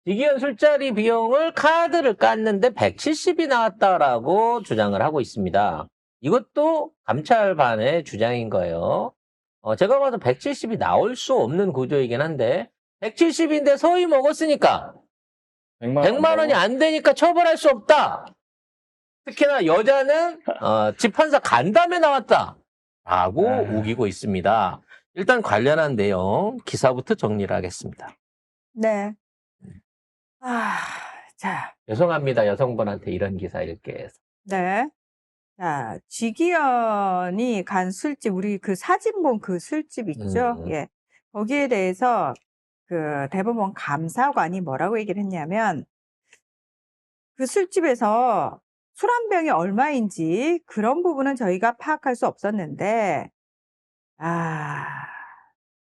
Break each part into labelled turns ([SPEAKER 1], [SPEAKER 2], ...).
[SPEAKER 1] 직위원 술자리 비용을 카드를 깠는데 170이 나왔다라고 주장을 하고 있습니다. 이것도 감찰반의 주장인 거예요. 제가 봐도 170이 나올 수 없는 구조이긴 한데 170인데 서희 먹었으니까 100만 원이 안 되니까 처벌할 수 없다. 특히나 여자는 집판사 간담회 나왔다. 라고 우기고 있습니다. 일단 관련한 내용 기사부터 정리를 하겠습니다.
[SPEAKER 2] 네. 자.
[SPEAKER 1] 죄송합니다. 여성분한테 이런 기사 읽게 해서.
[SPEAKER 2] 네. 자, 직위원이 간 술집, 우리 그 사진 본 그 술집 있죠? 예. 거기에 대해서 그 대법원 감사관이 뭐라고 얘기를 했냐면, 그 술집에서 술 한 병이 얼마인지 그런 부분은 저희가 파악할 수 없었는데,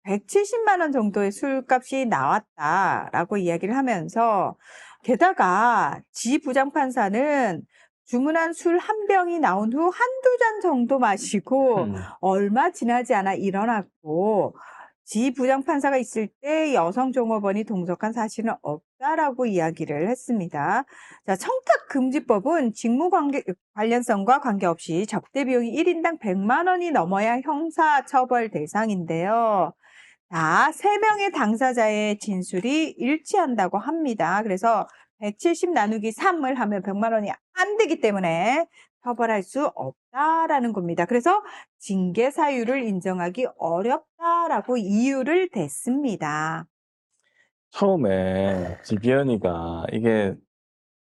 [SPEAKER 2] 170만 원 정도의 술값이 나왔다라고 이야기를 하면서, 게다가 지 부장판사는 주문한 술 한 병이 나온 후 한두 잔 정도 마시고 얼마 지나지 않아 일어났고, 지 부장판사가 있을 때 여성 종업원이 동석한 사실은 없다라고 이야기를 했습니다. 자, 청탁금지법은 직무 관련성과 관계없이 접대 비용이 1인당 100만 원이 넘어야 형사처벌 대상인데요. 자, 3명의 당사자의 진술이 일치한다고 합니다. 그래서 170 나누기 3을 하면 100만 원이 안 되기 때문에 처벌할 수 없다라는 겁니다. 그래서 징계 사유를 인정하기 어렵다라고 이유를 댔습니다.
[SPEAKER 3] 처음에 지기현이가 이게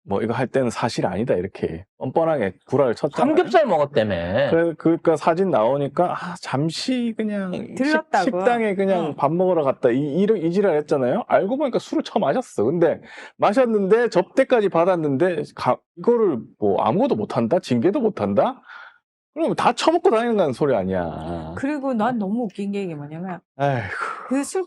[SPEAKER 3] 뭐 이거 할 때는 사실 아니다 이렇게 뻔뻔하게 구라를 쳤잖아요.
[SPEAKER 1] 삼겹살 먹었다며.
[SPEAKER 3] 그러니까 사진 나오니까 잠시 그냥
[SPEAKER 2] 들렀다고.
[SPEAKER 3] 식당에 그냥 밥 먹으러 갔다 이 지랄 했잖아요. 알고 보니까 술을 처마셨어. 근데 마셨는데 접대까지 받았는데 이거를 뭐 아무것도 못한다? 징계도 못한다? 그럼 다 처먹고 다니는 소리 아니야.
[SPEAKER 2] 그리고 난 너무 웃긴 게 이게 뭐냐면,
[SPEAKER 3] 아이고.
[SPEAKER 2] 그 술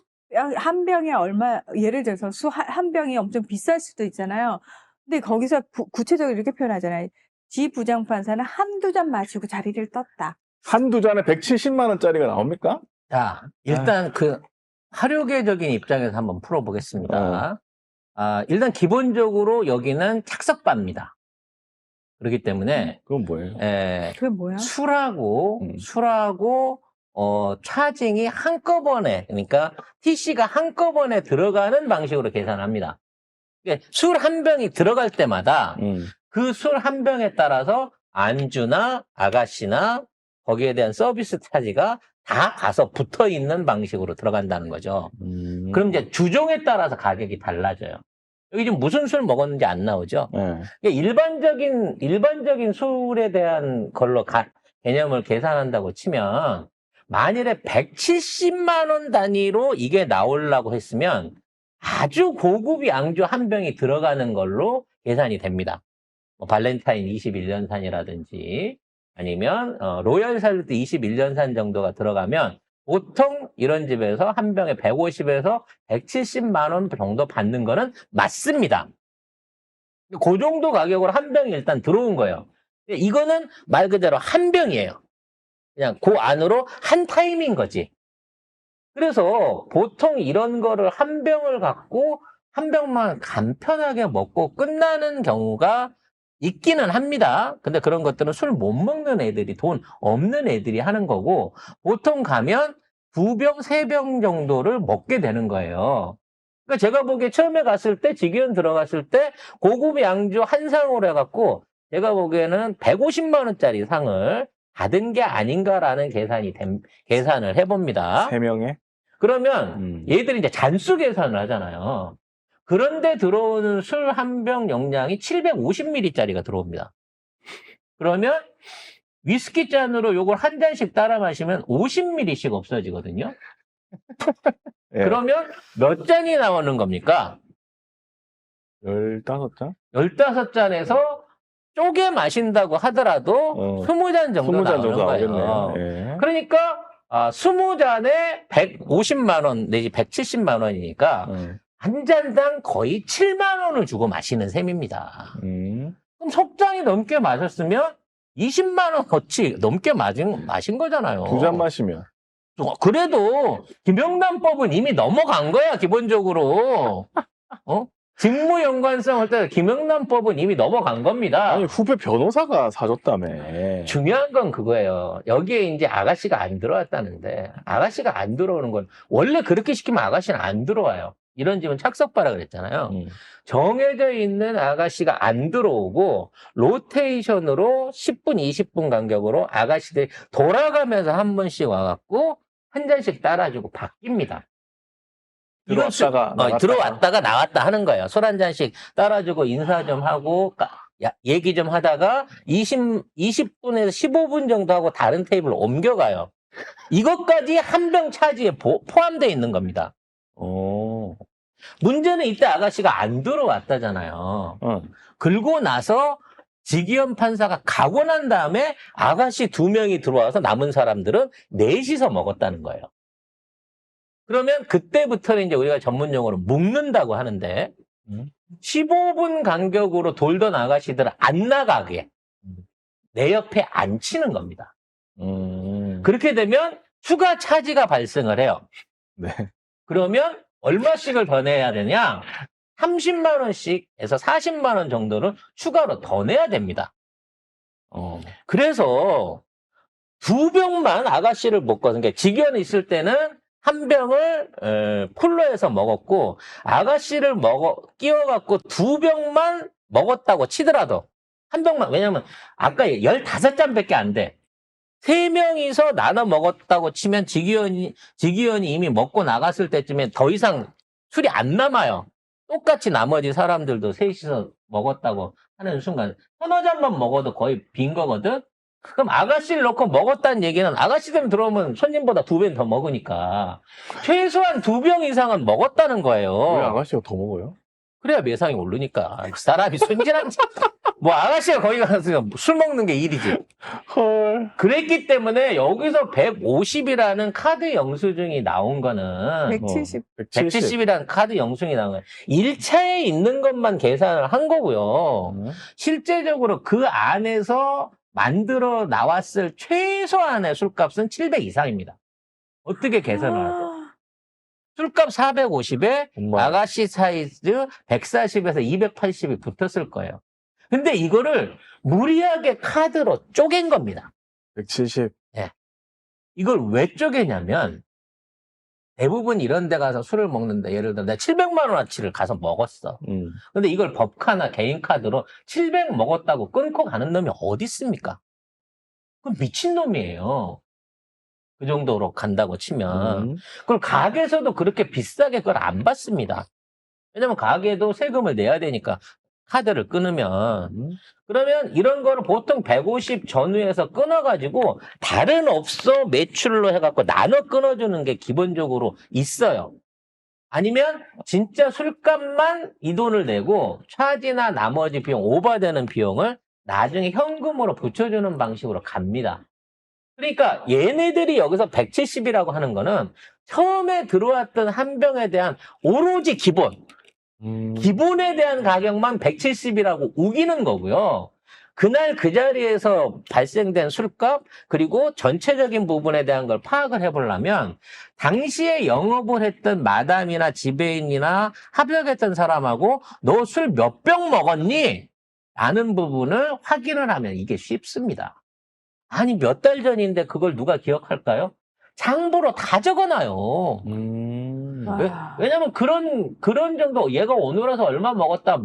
[SPEAKER 2] 한 병에 얼마, 예를 들어서 술 한 병이 엄청 비쌀 수도 있잖아요. 근데 거기서 구체적으로 이렇게 표현하잖아요. 지 부장판사는 한두 잔 마시고 자리를 떴다.
[SPEAKER 3] 한두 잔에 170만 원짜리가 나옵니까?
[SPEAKER 1] 자, 일단 그 화료계적인 입장에서 한번 풀어보겠습니다. 일단 기본적으로 여기는 착석바입니다. 그렇기 때문에
[SPEAKER 3] 그건 뭐예요?
[SPEAKER 2] 그게 뭐야?
[SPEAKER 1] 술하고 차징이 한꺼번에, 그러니까 TC가 한꺼번에 들어가는 방식으로 계산합니다. 술 한 병이 들어갈 때마다 그 술 한 병에 따라서 안주나 아가씨나 거기에 대한 서비스 차지가 다 가서 붙어 있는 방식으로 들어간다는 거죠. 그럼 이제 주종에 따라서 가격이 달라져요. 여기 지금 무슨 술 먹었는지 안 나오죠? 일반적인 술에 대한 걸로 개념을 계산한다고 치면 만일에 170만 원 단위로 이게 나오려고 했으면 아주 고급 양주 한 병이 들어가는 걸로 계산이 됩니다. 뭐 발렌타인 21년산이라든지 아니면 로얄 살루트 21년산 정도가 들어가면 보통 이런 집에서 한 병에 150에서 170만 원 정도 받는 거는 맞습니다. 그 정도 가격으로 한 병이 일단 들어온 거예요. 이거는 말 그대로 한 병이에요. 그냥 그 안으로 한 타임인 거지. 그래서 보통 이런 거를 한 병을 갖고 한 병만 간편하게 먹고 끝나는 경우가 있기는 합니다. 근데 그런 것들은 술 못 먹는 애들이, 돈 없는 애들이 하는 거고, 보통 가면 2병, 3병 정도를 먹게 되는 거예요. 그러니까 제가 보기에 처음에 갔을 때, 직위원 들어갔을 때 고급 양주 한 상으로 해갖고 제가 보기에는 150만 원짜리 상을 받은 게 아닌가라는 계산을 해봅니다.
[SPEAKER 3] 3명에?
[SPEAKER 1] 그러면 얘들이 이제 잔수 계산을 하잖아요. 그런데 들어오는 술 한 병 용량이 750ml짜리가 들어옵니다. 그러면 위스키 잔으로 요걸 한 잔씩 따라 마시면 50ml씩 없어지거든요.
[SPEAKER 3] 예.
[SPEAKER 1] 그러면 몇 잔이 나오는 겁니까?
[SPEAKER 3] 15잔?
[SPEAKER 1] 15잔에서 쪼개 마신다고 하더라도 20잔 정도
[SPEAKER 3] 20잔
[SPEAKER 1] 나오는
[SPEAKER 3] 정도
[SPEAKER 1] 거예요.
[SPEAKER 3] 나오겠네요. 예.
[SPEAKER 1] 그러니까 20잔에 150만 원 내지 170만 원이니까 한 잔당 거의 7만 원을 주고 마시는 셈입니다. 그럼 석 잔이 넘게 마셨으면 20만 원어치 넘게 마신 거잖아요.
[SPEAKER 3] 2잔 마시면.
[SPEAKER 1] 그래도 김영란법은 이미 넘어간 거야, 기본적으로. 직무 연관성을 따라 김영란법은 이미 넘어간 겁니다.
[SPEAKER 3] 아니, 후배 변호사가 사줬다며.
[SPEAKER 1] 중요한 건 그거예요. 여기에 이제 아가씨가 안 들어왔다는데, 아가씨가 안 들어오는 건, 원래 그렇게 시키면 아가씨는 안 들어와요. 이런 집은 착석바라 그랬잖아요. 정해져 있는 아가씨가 안 들어오고, 로테이션으로 10분, 20분 간격으로 아가씨들이 돌아가면서 한 번씩 와갖고, 한 잔씩 따라주고 바뀝니다. 들어왔다가 나왔다 하는 거예요. 술 한 잔씩 따라주고 인사 좀 하고 얘기 좀 하다가 20분에서 15분 정도 하고 다른 테이블로 옮겨가요. 이것까지 한 병 차지에 포함되어 있는 겁니다. 문제는 이때 아가씨가 안 들어왔다잖아요. 그러고 나서 지기현 판사가 가고 난 다음에 아가씨 2명이 들어와서 남은 사람들은 넷이서 먹었다는 거예요. 그러면 그때부터는 이제 우리가 전문 용어로 묶는다고 하는데 15분 간격으로 돌던 아가씨들은 안 나가게 내 옆에 앉히는 겁니다. 그렇게 되면 추가 차지가 발생을 해요.
[SPEAKER 3] 네.
[SPEAKER 1] 그러면 얼마씩을 더 내야 되냐? 30만 원씩에서 40만 원 정도는 추가로 더 내야 됩니다. 그래서 2병만 아가씨를 먹거든요. 그러니까 직연이 있을 때는 한 병을 풀로 해서 먹었고 아가씨를 끼워갖고 2병만 먹었다고 치더라도 한 병만, 왜냐면 아까 15잔밖에 안 돼. 3명이서 나눠 먹었다고 치면 직위원이 이미 먹고 나갔을 때쯤에 더 이상 술이 안 남아요. 똑같이 나머지 사람들도 셋이서 먹었다고 하는 순간 서너 잔만 먹어도 거의 빈 거거든. 그럼 아가씨를 넣고 먹었다는 얘기는 아가씨들 들어오면 손님보다 2배 더 먹으니까 최소한 2병 이상은 먹었다는 거예요.
[SPEAKER 3] 왜 아가씨가 더 먹어요?
[SPEAKER 1] 그래야 매상이 오르니까. 그 사람이 순진한지. 뭐 아가씨가 거기 가서 술 먹는 게 일이지.
[SPEAKER 3] 헐.
[SPEAKER 1] 그랬기 때문에 여기서 150이라는 카드 영수증이 나온 거는
[SPEAKER 2] 170.
[SPEAKER 1] 170이라는 카드 영수증이 나온 거예요. 1차에 있는 것만 계산을 한 거고요. 실제적으로 그 안에서 만들어 나왔을 최소한의 술값은 700 이상입니다. 어떻게 계산을 하죠? 술값 450에 아가씨 사이즈 140에서 280이 붙었을 거예요. 근데 이거를 무리하게 카드로 쪼갠 겁니다.
[SPEAKER 3] 170.
[SPEAKER 1] 네. 이걸 왜 쪼개냐면 대부분 이런 데 가서 술을 먹는데 예를 들어 내가 700만 원어치를 가서 먹었어. 근데 이걸 법카나 개인카드로 700 먹었다고 끊고 가는 놈이 어디 있습니까? 그건 미친놈이에요. 그 정도로 간다고 치면. 그럼 가게에서도 그렇게 비싸게 그걸 안 받습니다. 왜냐면 가게도 세금을 내야 되니까 카드를 끊으면. 그러면 이런 거를 보통 150 전후에서 끊어가지고 다른 업소 매출로 해갖고 나눠 끊어주는 게 기본적으로 있어요. 아니면 진짜 술값만 이 돈을 내고 차지나 나머지 비용, 오버되는 비용을 나중에 현금으로 붙여주는 방식으로 갑니다. 그러니까 얘네들이 여기서 170이라고 하는 거는 처음에 들어왔던 한 병에 대한 오로지 기본에 대한 가격만 170이라고 우기는 거고요. 그날 그 자리에서 발생된 술값 그리고 전체적인 부분에 대한 걸 파악을 해보려면 당시에 영업을 했던 마담이나 지배인이나 합격했던 사람하고 너 술 몇 병 먹었니? 라는 부분을 확인을 하면 이게 쉽습니다. 아니 몇 달 전인데 그걸 누가 기억할까요? 장부로 다 적어놔요. 왜냐면 그런 정도 얘가 오늘 와서 얼마 먹었다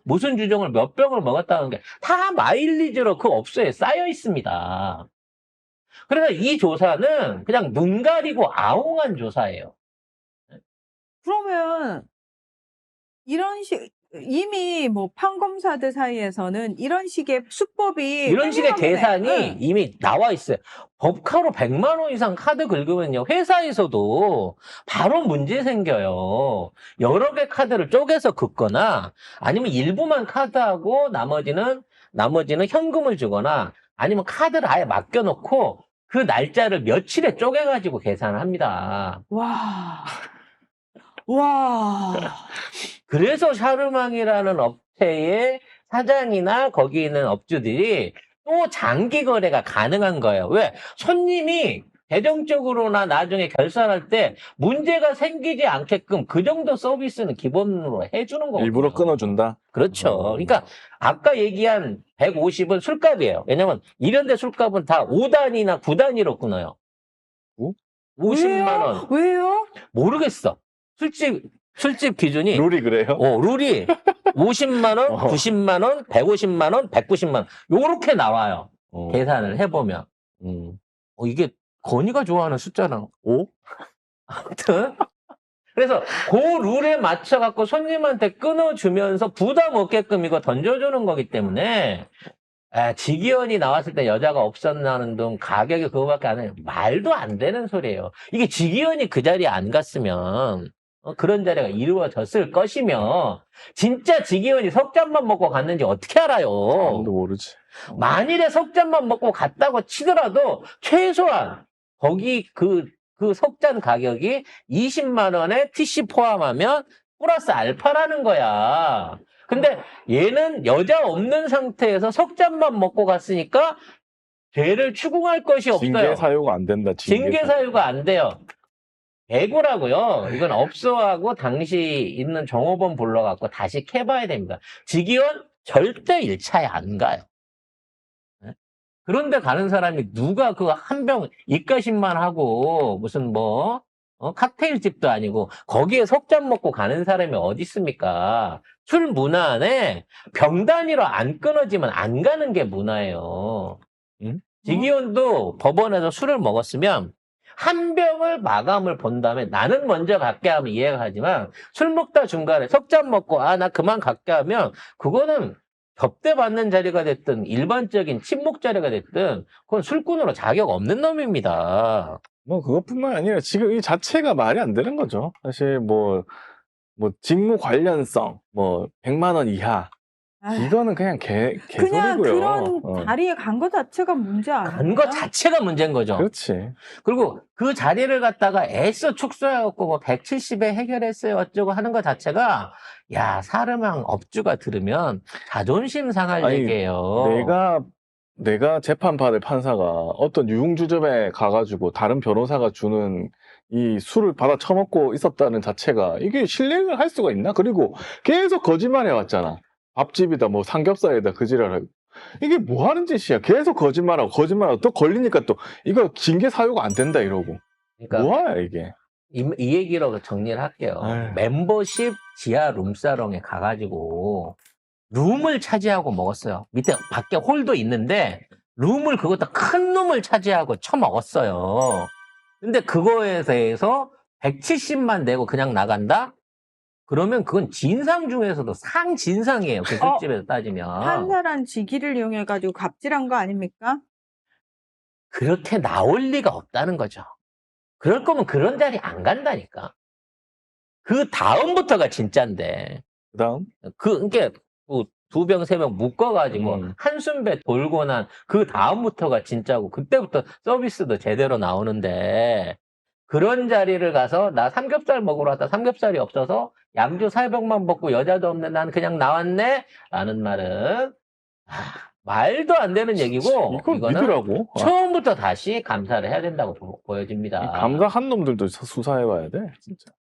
[SPEAKER 1] 무슨 주종을 몇 병을 먹었다는 게 다 마일리지로 그 업소에 쌓여 있습니다. 그래서 이 조사는 그냥 눈 가리고 아웅한 조사예요.
[SPEAKER 2] 그러면 이미 뭐 판검사들 사이에서는 이런 식의 수법이
[SPEAKER 1] 이런 식의 계산이
[SPEAKER 2] 응.
[SPEAKER 1] 이미 나와 있어요. 법카로 100만 원 이상 카드 긁으면요. 회사에서도 바로 문제 생겨요. 여러 개 카드를 쪼개서 긁거나 아니면 일부만 카드하고 나머지는 현금을 주거나 아니면 카드를 아예 맡겨놓고 그 날짜를 며칠에 쪼개가지고 계산을 합니다.
[SPEAKER 2] 와.
[SPEAKER 1] 그래서 샤르망이라는 업체의 사장이나 거기 있는 업주들이 또 장기 거래가 가능한 거예요. 왜? 손님이 재정적으로나 나중에 결산할 때 문제가 생기지 않게끔 그 정도 서비스는 기본으로 해주는 거거든요.
[SPEAKER 3] 일부러 끊어준다.
[SPEAKER 1] 그렇죠. 그러니까 아까 얘기한 150은 술값이에요. 왜냐면 이런 데 술값은 다 5단위나 9단위로 끊어요. 50만 원.
[SPEAKER 2] 왜요?
[SPEAKER 1] 모르겠어. 술집 기준이
[SPEAKER 3] 룰이 그래요?
[SPEAKER 1] 룰이 50만 원,
[SPEAKER 3] 어.
[SPEAKER 1] 90만 원, 150만 원, 190만 원. 요렇게 나와요. 계산을 해보면. 이게 건이가 좋아하는 숫자랑
[SPEAKER 3] 5?
[SPEAKER 1] 아무튼 그래서 그 룰에 맞춰갖고 손님한테 끊어주면서 부담 없게끔 이거 던져주는 거기 때문에 직위원이 나왔을 때 여자가 없었나는 등 가격이 그거밖에 안 해요. 말도 안 되는 소리예요. 이게 직위원이 그 자리에 안 갔으면 그런 자리가 이루어졌을 것이며 진짜 직위원이 석잔만 먹고 갔는지 어떻게 알아요?
[SPEAKER 3] 아무도 모르지.
[SPEAKER 1] 만일에 석잔만 먹고 갔다고 치더라도 최소한 거기 그 석잔 가격이 20만 원에 TC 포함하면 플러스 알파라는 거야. 근데 얘는 여자 없는 상태에서 석잔만 먹고 갔으니까 죄를 추궁할 것이 없어요.
[SPEAKER 3] 징계 사유가 안 된다.
[SPEAKER 1] 징계 사유가 안 돼요. 배구라고요. 이건 업소하고 당시 있는 종업원 불러갖고 다시 캐봐야 됩니다. 직위원 절대 1차에 안 가요. 그런데 가는 사람이 누가 그 한 병 입가심만 하고 무슨 칵테일 집도 아니고 거기에 석잔 먹고 가는 사람이 어디 있습니까? 술 문화 안에 병 단위로 안 끊어지면 안 가는 게 문화예요. 직위원도 법원에서 술을 먹었으면 한 병을 마감을 본 다음에 나는 먼저 갈게 하면 이해가 가지만 술 먹다 중간에 석잔 먹고 나 그만 갈게 하면 그거는 접대받는 자리가 됐든 일반적인 친목 자리가 됐든 그건 술꾼으로 자격 없는 놈입니다.
[SPEAKER 3] 뭐 그것뿐만 아니라 지금 이 자체가 말이 안 되는 거죠. 사실 뭐 직무 관련성 100만 원 이하 이거는 그냥
[SPEAKER 2] 그냥
[SPEAKER 3] 개소리고요.
[SPEAKER 2] 그런 자리에 간 거 자체가 문제 아니에요?
[SPEAKER 1] 간 거 자체가 문제인 거죠.
[SPEAKER 3] 그렇지.
[SPEAKER 1] 그리고 그 자리를 갖다가 애써 축소해갖고 170에 해결했어요 어쩌고 하는 거 자체가 사르망 업주가 들으면 자존심 상할
[SPEAKER 3] 아니,
[SPEAKER 1] 얘기예요.
[SPEAKER 3] 내가 재판받을 판사가 어떤 유흥주점에 가가지고 다른 변호사가 주는 이 술을 받아 처먹고 있었다는 자체가 이게 신뢰를 할 수가 있나? 그리고 계속 거짓말 해왔잖아. 밥집이다, 삼겹살이다, 그 지랄하고. 이게 뭐 하는 짓이야? 계속 거짓말하고 또 걸리니까 또 이거 징계 사유가 안 된다 이러고.
[SPEAKER 1] 그러니까
[SPEAKER 3] 뭐야 이게?
[SPEAKER 1] 이 얘기로 정리를 할게요.
[SPEAKER 3] 아유.
[SPEAKER 1] 멤버십 지하 룸사롱에 가가지고 룸을 차지하고 먹었어요. 밑에 밖에 홀도 있는데 룸을 그것도 큰 룸을 차지하고 처먹었어요. 근데 그거에 대해서 170만 내고 그냥 나간다? 그러면 그건 진상 중에서도 상진상이에요. 그 술집에서 따지면.
[SPEAKER 2] 판사란 직위를 이용해가지고 갑질한 거 아닙니까?
[SPEAKER 1] 그렇게 나올 리가 없다는 거죠. 그럴 거면 그런 자리 안 간다니까. 그 다음부터가 진짜인데.
[SPEAKER 3] 그다음
[SPEAKER 1] 그러니까 두 병, 세 병 묶어가지고 한숨배 돌고 난 그 다음부터가 진짜고 그때부터 서비스도 제대로 나오는데 그런 자리를 가서 나 삼겹살 먹으러 왔다 삼겹살이 없어서 양주 4병만 먹고 여자도 없네 난 그냥 나왔네 라는 말은 말도 안 되는 얘기고
[SPEAKER 3] 이걸
[SPEAKER 1] 이거는
[SPEAKER 3] 믿으라고?
[SPEAKER 1] 처음부터 다시 감사를 해야 된다고 보여집니다.
[SPEAKER 3] 감사한 놈들도 수사해봐야 돼 진짜.